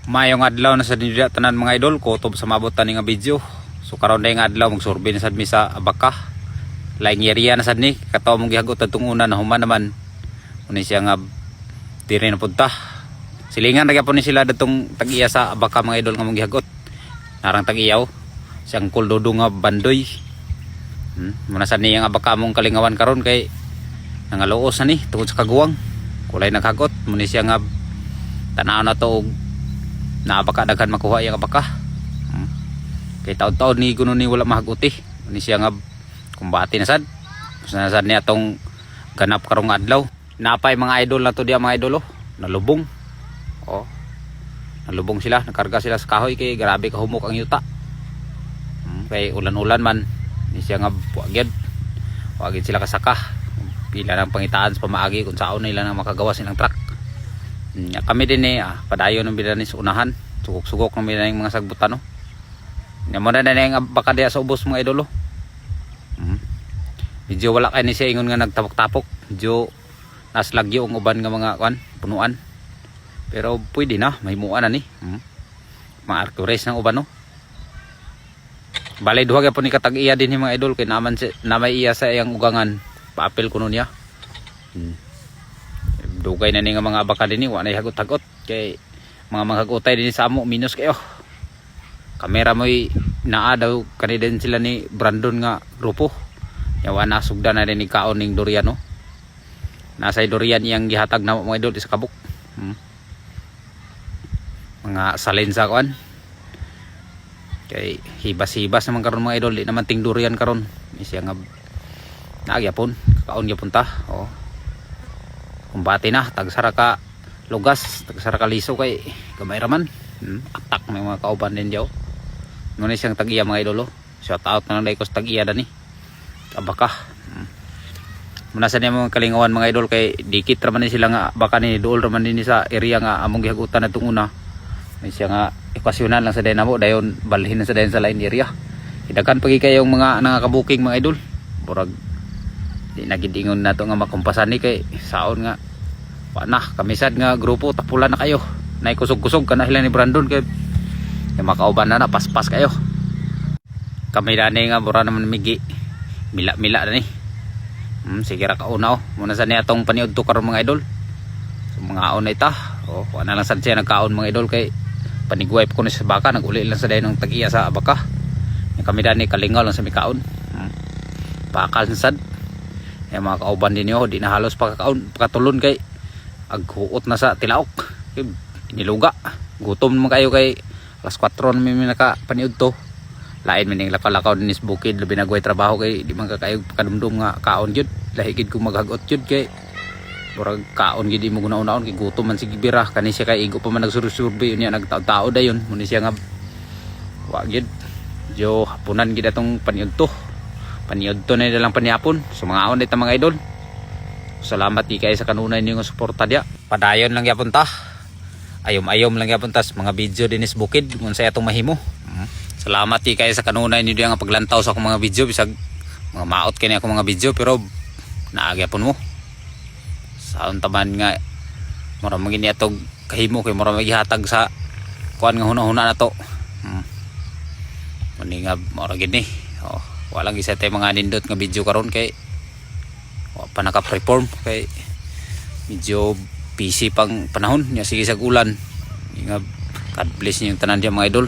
Mayong adlaw na sa dinila tanan mga idol, kutob sa mabutan nga video. So karon day nga adlaw magsurvey na sad mi sa Abaka. Laing area na sad ni kataw mong gihagot atong una na human naman. Uni siya nga diri na punta. Silingan ra gyapon ni sila datong tag-iya sa Abaka mga idol nga mong gihagot. Narang tag-iyaw siyang kuldodo nga bandoy. Muna sad ni ang Abaka mong kalingawan karon kay nangaluos na ni tungod sa kaguwang. Kulay naghagot muni siya nga tanaw na to na baka daghan makuha yung Abaka. Kay taon-taon ni guno ni wala mahaguti. Ni siya nga kumbati na sad. Sad niya tong ganap karong adlaw. Napay mga idol na to diya mga idol oh. Nalubong. Oh. Nalubong sila, nakarga sila sa kahoy kay grabe kahumok ang yuta. Kay ulan-ulan man ni siya nga buagid. Wagid sila kasaka. Pila ng pangitaan sa pamaagi kung saan nila nang makagawa silang truck. Kami din padayon ng bidanis sa unahan. Sugok-sugok ng bidanis mga sagbutan no. Muna na yung Abaka diya sa ubos mga idolo. Medyo wala kayo ni siya ingon nga nagtapok-tapok. Medyo naslagyo ang uban nga mga punuan. Pero pwede na, may muan na ni. Mga arcures ng uban no. Balay duha po ni katag-iya din yung mga idol. Kaya naman na may iya sa iyang ugangan. Paapil ko nun niya. Dugay na ni nga mga Abaka din ni wala na hagot-hagot kay mga hagotay din sa amo minus kayo. Kamera mo'y naa daw kanina din sila ni Brandon nga grupo. Yawa na sugda na rin ni kaon ning durian no. Nasa durian iyang gihatag na mga idol sa kabuk. Mga salensa kuan. Kay hibas-hibas naman karon mga idol, di naman ting durian karon. Ni siya nga nagyapon, kaon gyapon ta. Oh. Kumbati na, tagsara ka lugas, tagsara ka liso kay gamay raman. Atak may mga kauban din diyaw. Ngunit siyang tag-iya mga idolo. Shout out na lang dahil ko sa tag-iya dani. Abaka. Muna sa niya mga kalingawan mga idol kay dikit raman ni sila nga baka ni dool raman din sa area nga among gihagutan na itong una. May siya nga ekwasyonan lang sa dynamo dayon balhin na sa dayon sa line area. Hidagan pagi kayong mga nangakabuking mga idol. Burag di nagidingon na to nga makumpasan ni kay saon nga wala kamisad nga grupo tapulan na kayo naikusog-kusog ka na hila ni Brandon kay makauban na paspas kayo kami dani nga bura naman migi mila-mila na ni sige ra kauna muna sa niya atong paniud to karon mga idol so, mga aon na ita wala lang sad siya nagkaon mga idol kay panigwipe ko ni sa Baka naguli lang sa dayon ng tag-iya sa Abaka kami dani kalingaw lang sa mikaon pakal sad mga kauban din nyo di na halos pakatulon kay aghuot na sa tilaok iniluga gutom naman kayo kay alas 4 na may nakapaniud to lain mining lakaw-lakaw din is bukid labi nagway trabaho kay di man kakayog kadumdum nga kaon jud lahigid kung maghagot jud kay murag kaon gid mo guna-unaon kay gutom man sige bira kani siya kay igo pa man nagsursurbi unya nagtao-tao dayon muni siya nga wa gid jo hapunan gid atong paniud to paniod to na nilang paniapon so mga aon dito mga idol salamat di kayo sa kanunay niyo nga suporta dia padayon lang yapon ta ayom-ayom lang yapon tas mga video dinis bukid kung sa atong mahimo salamat di kayo sa kanunay niyo nga paglantaw sa akong mga video bisag mga maot kini akong mga video pero naagyapon mo saon taman nga mura magini atog kahimo kay mura magihatag sa kuan nga hunahuna na to muni nga mura gid ni walang isa tayo mga nindot nga video karon kay pa naka-preform kay medyo busy pang panahon nya sige sa ulan nga God bless niyo tanan diyan mga idol.